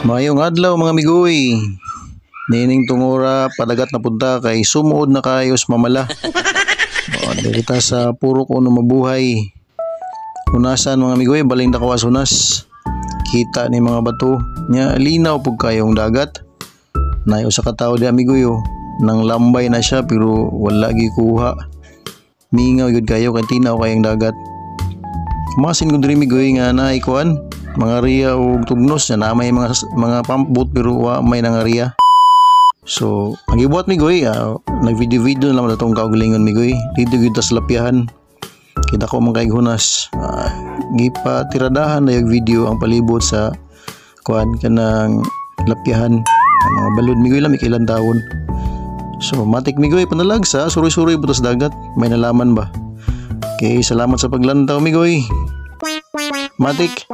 Mayong adlaw mga migoy. Nining tungora padagat na punta kay sumuod na kayos mamala. Dili ta sa puro ko no mabuhay. Unasan mga migoy baling dakawas unas. Kita ni mga bato nya linaw pug kayong dagat. Nayo sa katawo di amigoy nang lambay na siya pero wala gi kuha. Mingaw yun kayo kay tinaw kayong dagat. Masin ko diri migoy nga naay kuan mga riya o tugnos na may mga pump boat pero may nangaria. So ang ibuhat migoy nag-video naman itong kaugalingon migoy dito gyud tas lapyahan kita ko man kay hunas gipa tiradahan na yung video ang palibot sa kuan kanang lapyahan ang mga balod migoy lang ilang taon. So matik migoy panalag sa suroy-suroy butas dagat may nalaman ba. Okay, salamat sa paglantaw migoy. Matik.